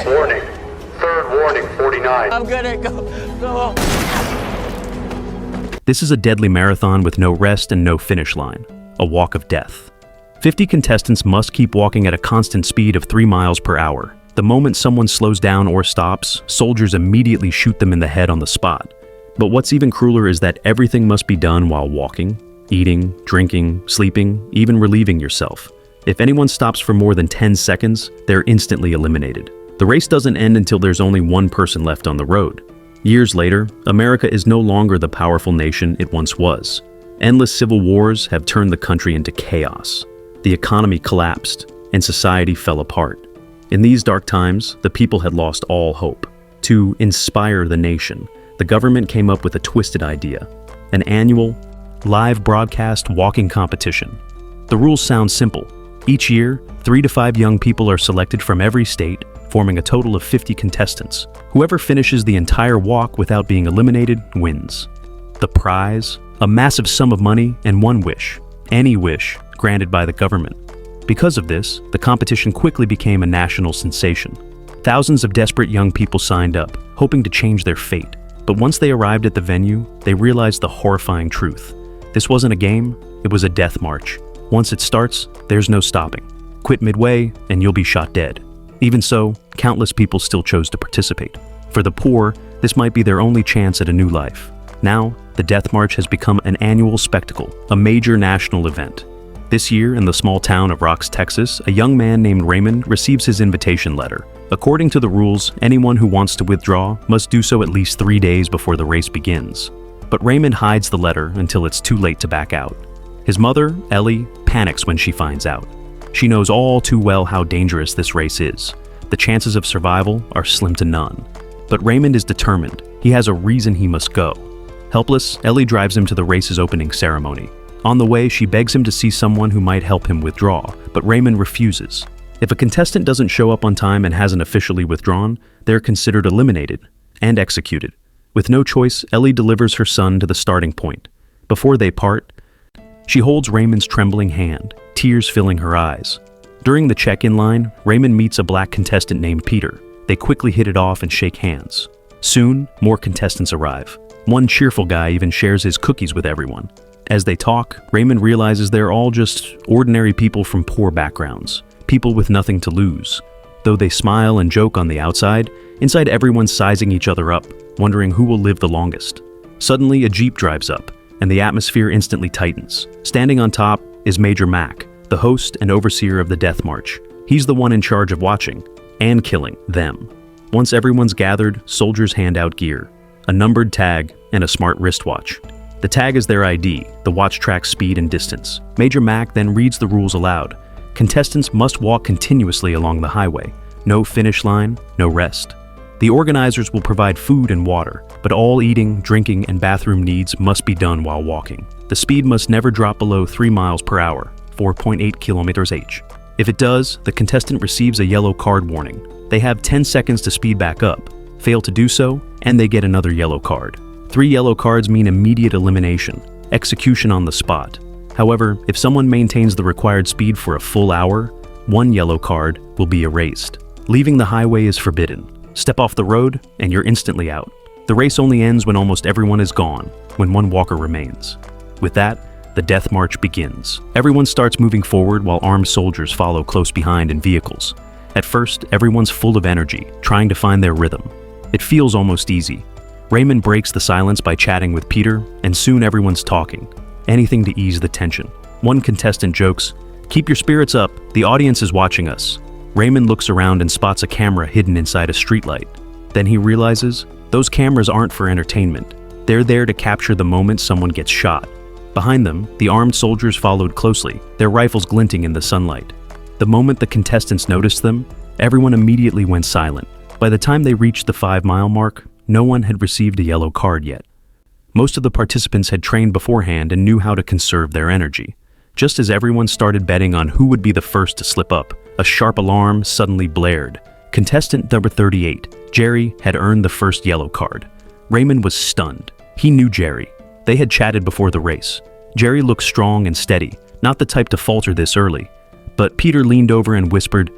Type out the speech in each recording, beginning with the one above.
Warning. Third warning, 49. I'm gonna go. This is a deadly marathon with no rest and no finish line, a walk of death. 50 contestants must keep walking at a constant speed of 3 miles per hour. The moment someone slows down or stops, soldiers immediately shoot them in the head on the spot. But what's even crueler is that everything must be done while walking, eating, drinking, sleeping, even relieving yourself. If anyone stops for more than 10 seconds, they're instantly eliminated. The race doesn't end until there's only one person left on the road. Years later, America is no longer the powerful nation it once was. Endless civil wars have turned the country into chaos. The economy collapsed, and society fell apart. In these dark times, the people had lost all hope. To inspire the nation, the government came up with a twisted idea: an annual, live broadcast walking competition. The rules sound simple. Each year, 3 to 5 young people are selected from every state, forming a total of 50 contestants. Whoever finishes the entire walk without being eliminated wins. The prize? A massive sum of money and one wish. Any wish granted by the government. Because of this, the competition quickly became a national sensation. Thousands of desperate young people signed up, hoping to change their fate. But once they arrived at the venue, they realized the horrifying truth. This wasn't a game, it was a death march. Once it starts, there's no stopping. Quit midway, and you'll be shot dead. Even so, countless people still chose to participate. For the poor, this might be their only chance at a new life. Now, the Death March has become an annual spectacle, a major national event. This year, in the small town of Rocks, Texas, a young man named Raymond receives his invitation letter. According to the rules, anyone who wants to withdraw must do so at least 3 days before the race begins. But Raymond hides the letter until it's too late to back out. His mother, Ellie, panics when she finds out. She knows all too well how dangerous this race is. The chances of survival are slim to none. But Raymond is determined. He has a reason he must go. Helpless, Ellie drives him to the race's opening ceremony. On the way, she begs him to see someone who might help him withdraw, but Raymond refuses. If a contestant doesn't show up on time and hasn't officially withdrawn, they're considered eliminated and executed. With no choice, Ellie delivers her son to the starting point. Before they part, she holds Raymond's trembling hand, tears filling her eyes. During the check-in line, Raymond meets a black contestant named Peter. They quickly hit it off and shake hands. Soon, more contestants arrive. One cheerful guy even shares his cookies with everyone. As they talk, Raymond realizes they're all just ordinary people from poor backgrounds, people with nothing to lose. Though they smile and joke on the outside, inside everyone's sizing each other up, wondering who will live the longest. Suddenly, a Jeep drives up, and the atmosphere instantly tightens. Standing on top is Major Mac, the host and overseer of the Death March. He's the one in charge of watching and killing them. Once everyone's gathered, soldiers hand out gear, a numbered tag, and a smart wristwatch. The tag is their ID, the watch tracks speed and distance. Major Mac then reads the rules aloud. Contestants must walk continuously along the highway. No finish line, no rest. The organizers will provide food and water, but all eating, drinking, and bathroom needs must be done while walking. The speed must never drop below 3 miles per hour, 4.8 kilometers/h. If it does, the contestant receives a yellow card warning. They have 10 seconds to speed back up. Fail to do so, and they get another yellow card. 3 yellow cards mean immediate elimination, execution on the spot. However, if someone maintains the required speed for a full hour, 1 yellow card will be erased. Leaving the highway is forbidden. Step off the road, and you're instantly out. The race only ends when almost everyone is gone, when one walker remains. With that, the Death March begins. Everyone starts moving forward while armed soldiers follow close behind in vehicles. At first, everyone's full of energy, trying to find their rhythm. It feels almost easy. Raymond breaks the silence by chatting with Peter, and soon everyone's talking. Anything to ease the tension. One contestant jokes, "Keep your spirits up, the audience is watching us." Raymond looks around and spots a camera hidden inside a streetlight. Then he realizes, those cameras aren't for entertainment. They're there to capture the moment someone gets shot. Behind them, the armed soldiers followed closely, their rifles glinting in the sunlight. The moment the contestants noticed them, everyone immediately went silent. By the time they reached the 5-mile mark, no one had received a yellow card yet. Most of the participants had trained beforehand and knew how to conserve their energy. Just as everyone started betting on who would be the first to slip up, a sharp alarm suddenly blared. Contestant number 38, Jerry, had earned the first yellow card. Raymond was stunned. He knew Jerry. They had chatted before the race. Jerry looked strong and steady, not the type to falter this early. But Peter leaned over and whispered,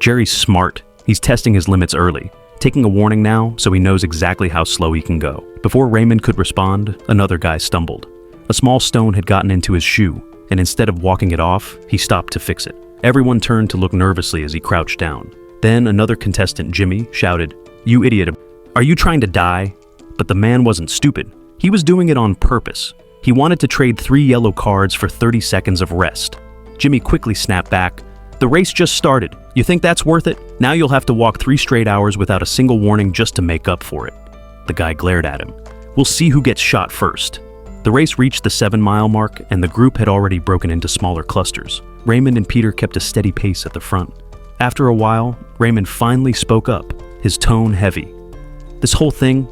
"Jerry's smart. He's testing his limits early. Taking a warning now so he knows exactly how slow he can go." Before Raymond could respond, another guy stumbled. A small stone had gotten into his shoe, and instead of walking it off, he stopped to fix it. Everyone turned to look nervously as he crouched down. Then another contestant, Jimmy, shouted, "You idiot, are you trying to die?" But the man wasn't stupid. He was doing it on purpose. He wanted to trade 3 yellow cards for 30 seconds of rest. Jimmy quickly snapped back, "The race just started. You think that's worth it? Now you'll have to walk 3 straight hours without a single warning just to make up for it." The guy glared at him. "We'll see who gets shot first." The race reached the 7-mile mark, and the group had already broken into smaller clusters. Raymond and Peter kept a steady pace at the front. After a while, Raymond finally spoke up, his tone heavy. "This whole thing,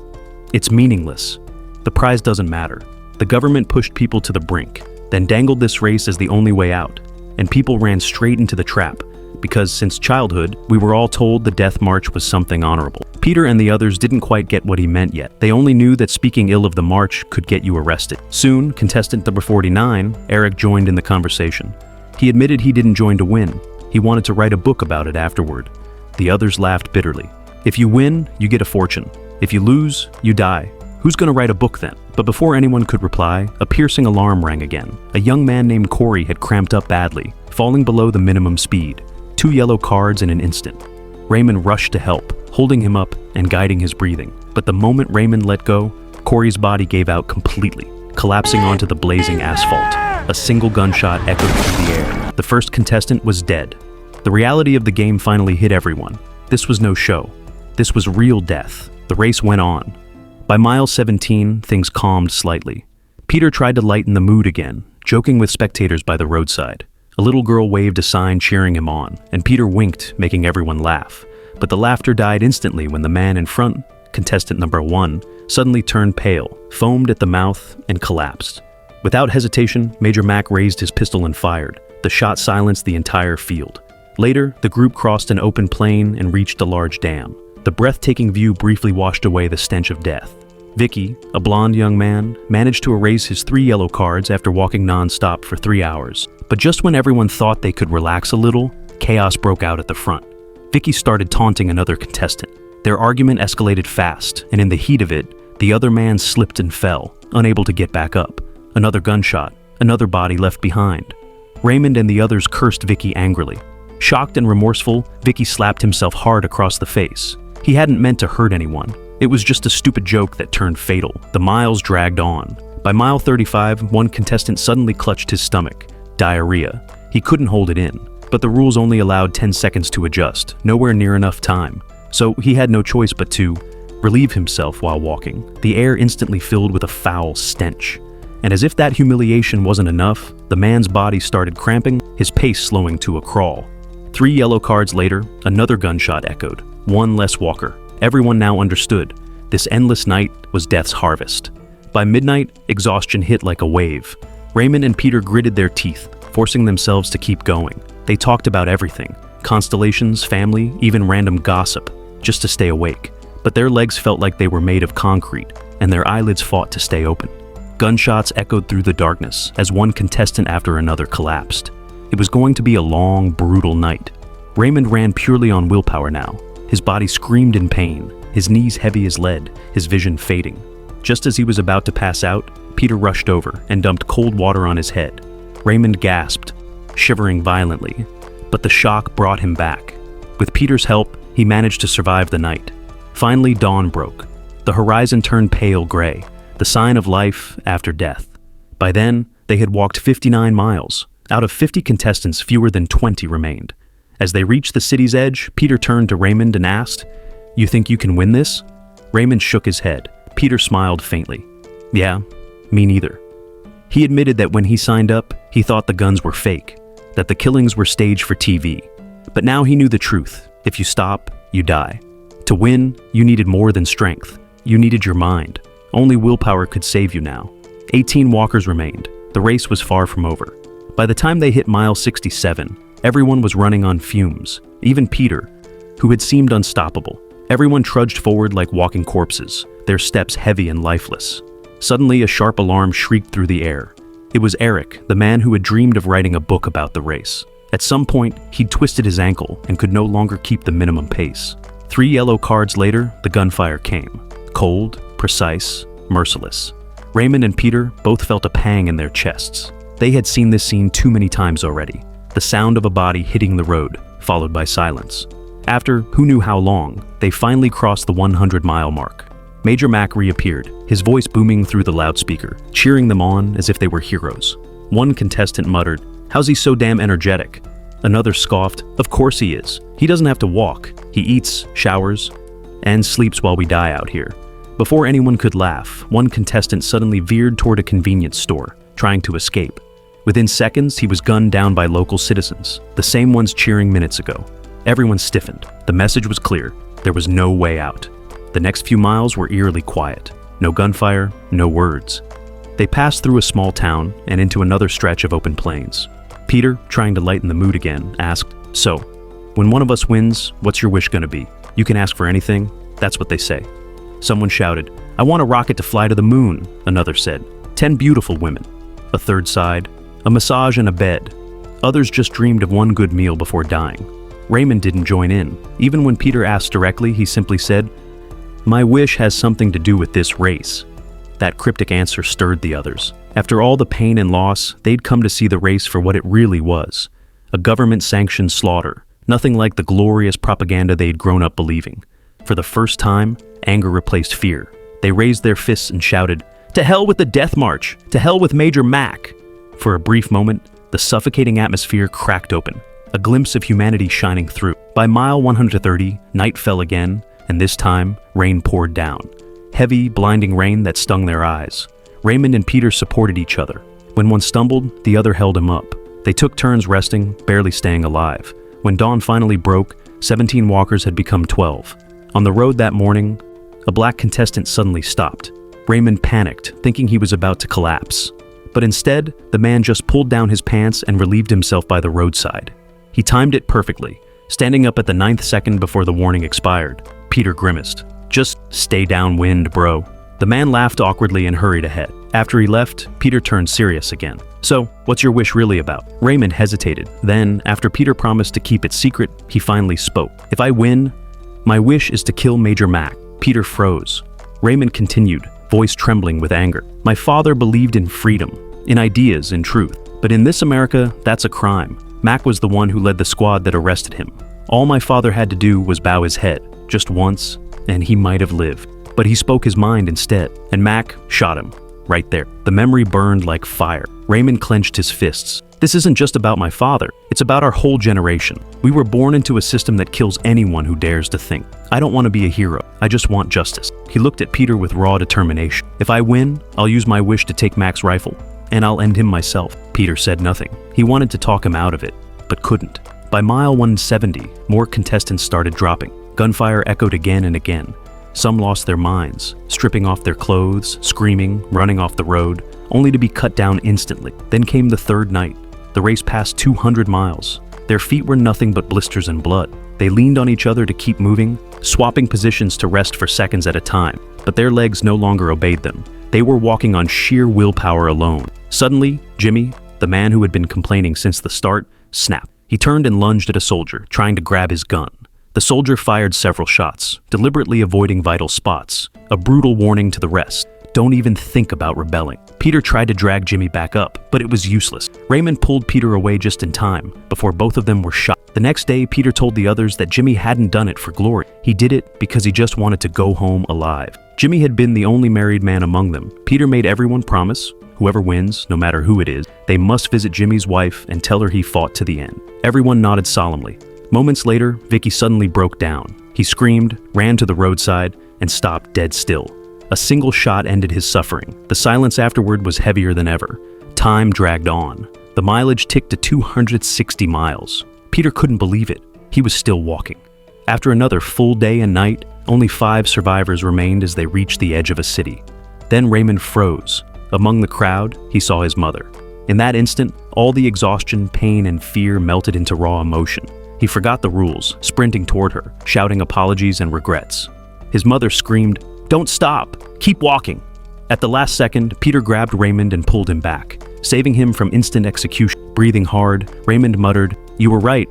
it's meaningless. The prize doesn't matter. The government pushed people to the brink, then dangled this race as the only way out, and people ran straight into the trap, because since childhood, we were all told the death march was something honorable." Peter and the others didn't quite get what he meant yet. They only knew that speaking ill of the march could get you arrested. Soon, contestant number 49, Eric, joined in the conversation. He admitted he didn't join to win. He wanted to write a book about it afterward. The others laughed bitterly. "If you win, you get a fortune. If you lose, you die. Who's going to write a book then?" But before anyone could reply, a piercing alarm rang again. A young man named Corey had cramped up badly, falling below the minimum speed. 2 yellow cards in an instant. Raymond rushed to help, holding him up and guiding his breathing. But the moment Raymond let go, Corey's body gave out completely, collapsing onto the blazing asphalt. A single gunshot echoed through the air. The first contestant was dead. The reality of the game finally hit everyone. This was no show. This was real death. The race went on. By mile 17, things calmed slightly. Peter tried to lighten the mood again, joking with spectators by the roadside. A little girl waved a sign cheering him on, and Peter winked, making everyone laugh. But the laughter died instantly when the man in front, contestant number 1, suddenly turned pale, foamed at the mouth, and collapsed. Without hesitation, Major Mac raised his pistol and fired. The shot silenced the entire field. Later, the group crossed an open plain and reached a large dam. The breathtaking view briefly washed away the stench of death. Vicky, a blonde young man, managed to erase his 3 yellow cards after walking non-stop for 3 hours. But just when everyone thought they could relax a little, chaos broke out at the front. Vicky started taunting another contestant. Their argument escalated fast, and in the heat of it, the other man slipped and fell, unable to get back up. Another gunshot, another body left behind. Raymond and the others cursed Vicky angrily. Shocked and remorseful, Vicky slapped himself hard across the face. He hadn't meant to hurt anyone. It was just a stupid joke that turned fatal. The miles dragged on. By mile 35, one contestant suddenly clutched his stomach. Diarrhea. He couldn't hold it in, but the rules only allowed 10 seconds to adjust, nowhere near enough time. So he had no choice but to relieve himself while walking. The air instantly filled with a foul stench. And as if that humiliation wasn't enough, the man's body started cramping, his pace slowing to a crawl. 3 yellow cards later, another gunshot echoed. One less walker. Everyone now understood. This endless night was death's harvest. By midnight, exhaustion hit like a wave. Raymond and Peter gritted their teeth, forcing themselves to keep going. They talked about everything. Constellations, family, even random gossip, just to stay awake. But their legs felt like they were made of concrete, and their eyelids fought to stay open. Gunshots echoed through the darkness as one contestant after another collapsed. It was going to be a long, brutal night. Raymond ran purely on willpower now. His body screamed in pain, his knees heavy as lead, his vision fading. Just as he was about to pass out, Peter rushed over and dumped cold water on his head. Raymond gasped, shivering violently, but the shock brought him back. With Peter's help, he managed to survive the night. Finally, dawn broke. The horizon turned pale gray, the sign of life after death. By then, they had walked 59 miles. Out of 50 contestants, fewer than 20 remained. As they reached the city's edge, Peter turned to Raymond and asked, "You think you can win this?" Raymond shook his head. Peter smiled faintly. "Yeah, me neither." He admitted that when he signed up, he thought the guns were fake, that the killings were staged for TV. But now he knew the truth. If you stop, you die. To win, you needed more than strength. You needed your mind. Only willpower could save you now. 18 walkers remained. The race was far from over. By the time they hit mile 67, everyone was running on fumes, even Peter, who had seemed unstoppable. Everyone trudged forward like walking corpses, their steps heavy and lifeless. Suddenly, a sharp alarm shrieked through the air. It was Eric, the man who had dreamed of writing a book about the race. At some point, he'd twisted his ankle and could no longer keep the minimum pace. 3 yellow cards later, the gunfire came. Cold, precise, merciless. Raymond and Peter both felt a pang in their chests. They had seen this scene too many times already. The sound of a body hitting the road, followed by silence. After who knew how long, they finally crossed the 100-mile mark. Major Mac reappeared, his voice booming through the loudspeaker, cheering them on as if they were heroes. One contestant muttered, "How's he so damn energetic?" Another scoffed, "Of course he is. He doesn't have to walk. He eats, showers, and sleeps while we die out here." Before anyone could laugh, one contestant suddenly veered toward a convenience store, trying to escape. Within seconds, he was gunned down by local citizens, the same ones cheering minutes ago. Everyone stiffened. The message was clear. There was no way out. The next few miles were eerily quiet. No gunfire, no words. They passed through a small town and into another stretch of open plains. Peter, trying to lighten the mood again, asked, "So, when one of us wins, what's your wish gonna be? You can ask for anything. That's what they say." Someone shouted, "I want a rocket to fly to the moon," another said. 10 beautiful women. A third sighed, "A massage and a bed." Others just dreamed of one good meal before dying. Raymond didn't join in. Even when Peter asked directly, he simply said, "My wish has something to do with this race." That cryptic answer stirred the others. After all the pain and loss, they'd come to see the race for what it really was. A government-sanctioned slaughter, nothing like the glorious propaganda they'd grown up believing. For the first time, anger replaced fear. They raised their fists and shouted, "To hell with the death march! To hell with Major Mac!" For a brief moment, the suffocating atmosphere cracked open, a glimpse of humanity shining through. By mile 130, night fell again, and this time, rain poured down. Heavy, blinding rain that stung their eyes. Raymond and Peter supported each other. When one stumbled, the other held him up. They took turns resting, barely staying alive. When dawn finally broke, 17 walkers had become 12. On the road that morning, a black contestant suddenly stopped. Raymond panicked, thinking he was about to collapse. But instead, the man just pulled down his pants and relieved himself by the roadside. He timed it perfectly, standing up at the 9th second before the warning expired. Peter grimaced. "Just stay downwind, bro." The man laughed awkwardly and hurried ahead. After he left, Peter turned serious again. "So, what's your wish really about?" Raymond hesitated. Then, after Peter promised to keep it secret, he finally spoke. "If I win, my wish is to kill Major Mac." Peter froze. Raymond continued, voice trembling with anger. "My father believed in freedom, in ideas, in truth. But in this America, that's a crime. Mac was the one who led the squad that arrested him. All my father had to do was bow his head, just once, and he might have lived. But he spoke his mind instead, and Mac shot him, right there." The memory burned like fire. Raymond clenched his fists. "This isn't just about my father. It's about our whole generation. We were born into a system that kills anyone who dares to think. I don't want to be a hero. I just want justice." He looked at Peter with raw determination. "If I win, I'll use my wish to take Mac's rifle, and I'll end him myself." Peter said nothing. He wanted to talk him out of it, but couldn't. By mile 170, more contestants started dropping. Gunfire echoed again and again. Some lost their minds, stripping off their clothes, screaming, running off the road, only to be cut down instantly. Then came the third night. The race passed 200 miles. Their feet were nothing but blisters and blood. They leaned on each other to keep moving, swapping positions to rest for seconds at a time. But their legs no longer obeyed them. They were walking on sheer willpower alone. Suddenly, Jimmy, the man who had been complaining since the start, snapped. He turned and lunged at a soldier, trying to grab his gun. The soldier fired several shots, deliberately avoiding vital spots, a brutal warning to the rest. Don't even think about rebelling. Peter tried to drag Jimmy back up, but it was useless. Raymond pulled Peter away just in time, before both of them were shot. The next day, Peter told the others that Jimmy hadn't done it for glory. He did it because he just wanted to go home alive. Jimmy had been the only married man among them. Peter made everyone promise, whoever wins, no matter who it is, they must visit Jimmy's wife and tell her he fought to the end. Everyone nodded solemnly. Moments later, Vicky suddenly broke down. He screamed, ran to the roadside, and stopped dead still. A single shot ended his suffering. The silence afterward was heavier than ever. Time dragged on. The mileage ticked to 260 miles. Peter couldn't believe it. He was still walking. After another full day and night, only 5 survivors remained as they reached the edge of a city. Then Raymond froze. Among the crowd, he saw his mother. In that instant, all the exhaustion, pain, and fear melted into raw emotion. He forgot the rules, sprinting toward her, shouting apologies and regrets. His mother screamed, "Don't stop! Keep walking!" At the last second, Peter grabbed Raymond and pulled him back. saving him from instant execution. Breathing hard, Raymond muttered, "You were right,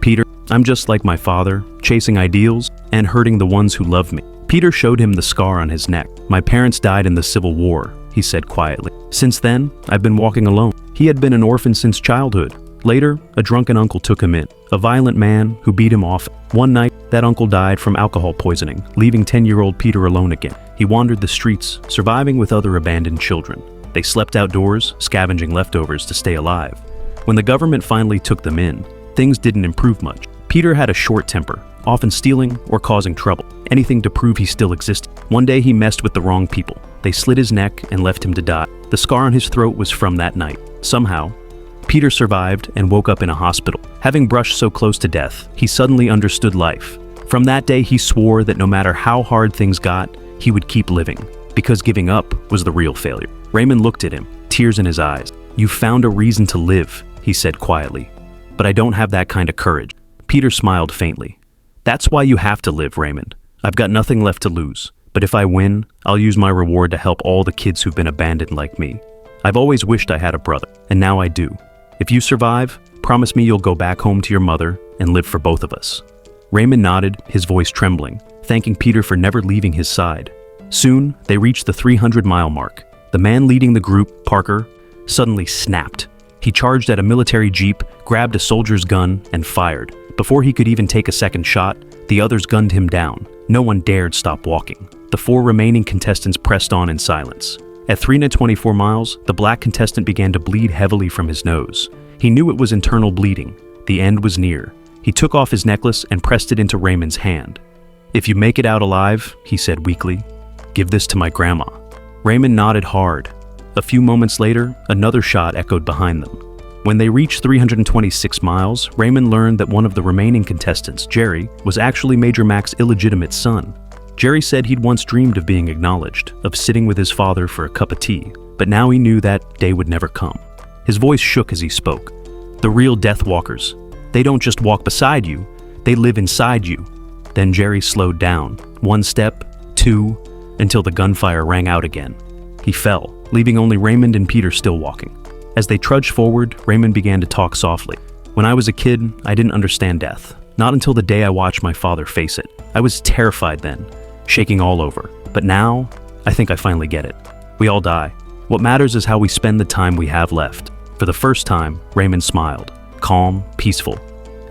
Peter. I'm just like my father, chasing ideals and hurting the ones who love me." Peter showed him the scar on his neck. "My parents died in the Civil War," he said quietly. "Since then, I've been walking alone." He had been an orphan since childhood. Later, a drunken uncle took him in, a violent man who beat him off. One night, that uncle died from alcohol poisoning, leaving 10-year-old Peter alone again. He wandered the streets, surviving with other abandoned children. They slept outdoors, scavenging leftovers to stay alive. When the government finally took them in, things didn't improve much. Peter had a short temper, often stealing or causing trouble, anything to prove he still existed. One day he messed with the wrong people. They slit his neck and left him to die. The scar on his throat was from that night. Somehow, Peter survived and woke up in a hospital. Having brushed so close to death, he suddenly understood life. From that day, he swore that no matter how hard things got, he would keep living, because giving up was the real failure. Raymond looked at him, tears in his eyes. "You found a reason to live," he said quietly. "But I don't have that kind of courage." Peter smiled faintly. "That's why you have to live, Raymond. I've got nothing left to lose. But if I win, I'll use my reward to help all the kids who've been abandoned like me. I've always wished I had a brother, and now I do. If you survive, promise me you'll go back home to your mother and live for both of us." Raymond nodded, his voice trembling, thanking Peter for never leaving his side. Soon, they reached the 300-mile mark. The man leading the group, Parker, suddenly snapped. He charged at a military jeep, grabbed a soldier's gun, and fired. Before he could even take a second shot, the others gunned him down. No one dared stop walking. The 4 remaining contestants pressed on in silence. At 324 miles, the black contestant began to bleed heavily from his nose. He knew it was internal bleeding. The end was near. He took off his necklace and pressed it into Raymond's hand. "If you make it out alive," he said weakly, "give this to my grandma." Raymond nodded hard. A few moments later, another shot echoed behind them. When they reached 326 miles, Raymond learned that one of the remaining contestants, Jerry, was actually Major Mac's illegitimate son. Jerry said he'd once dreamed of being acknowledged, of sitting with his father for a cup of tea, but now he knew that day would never come. His voice shook as he spoke. "The real Death Walkers. They don't just walk beside you, they live inside you." Then Jerry slowed down, 1 step, 2, until the gunfire rang out again. He fell, leaving only Raymond and Peter still walking. As they trudged forward, Raymond began to talk softly. "When I was a kid, I didn't understand death. Not until the day I watched my father face it. I was terrified then, shaking all over. But now, I think I finally get it. We all die. What matters is how we spend the time we have left." For the first time, Raymond smiled, calm, peaceful.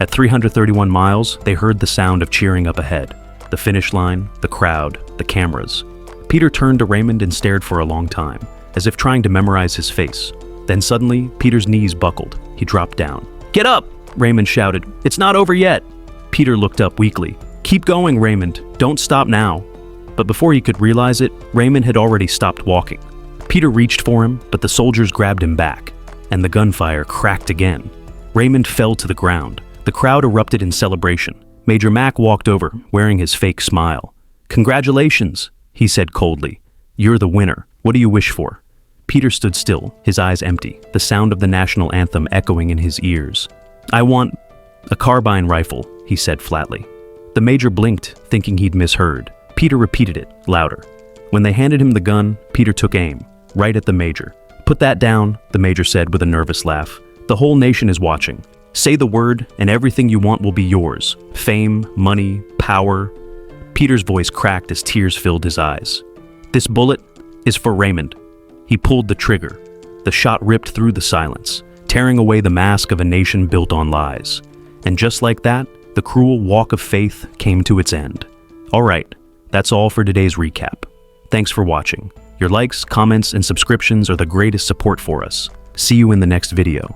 At 331 miles, they heard the sound of cheering up ahead. The finish line, the crowd, the cameras. Peter turned to Raymond and stared for a long time, as if trying to memorize his face. Then suddenly, Peter's knees buckled. He dropped down. "Get up!" Raymond shouted. "It's not over yet." Peter looked up weakly. "Keep going, Raymond. Don't stop now." But before he could realize it, Raymond had already stopped walking. Peter reached for him, but the soldiers grabbed him back, and the gunfire cracked again. Raymond fell to the ground. The crowd erupted in celebration. Major Mac walked over, wearing his fake smile. "Congratulations," he said coldly. "You're the winner. What do you wish for?" Peter stood still, his eyes empty, the sound of the national anthem echoing in his ears. "I want a carbine rifle," he said flatly. The major blinked, thinking he'd misheard. Peter repeated it, louder. When they handed him the gun, Peter took aim, right at the major. "Put that down," the major said with a nervous laugh. "The whole nation is watching. Say the word, and everything you want will be yours. Fame, money, power." Peter's voice cracked as tears filled his eyes. "This bullet is for Raymond." He pulled the trigger. The shot ripped through the silence, tearing away the mask of a nation built on lies. And just like that, the cruel walk of faith came to its end. All right, that's all for today's recap. Thanks for watching. Your likes, comments, and subscriptions are the greatest support for us. See you in the next video.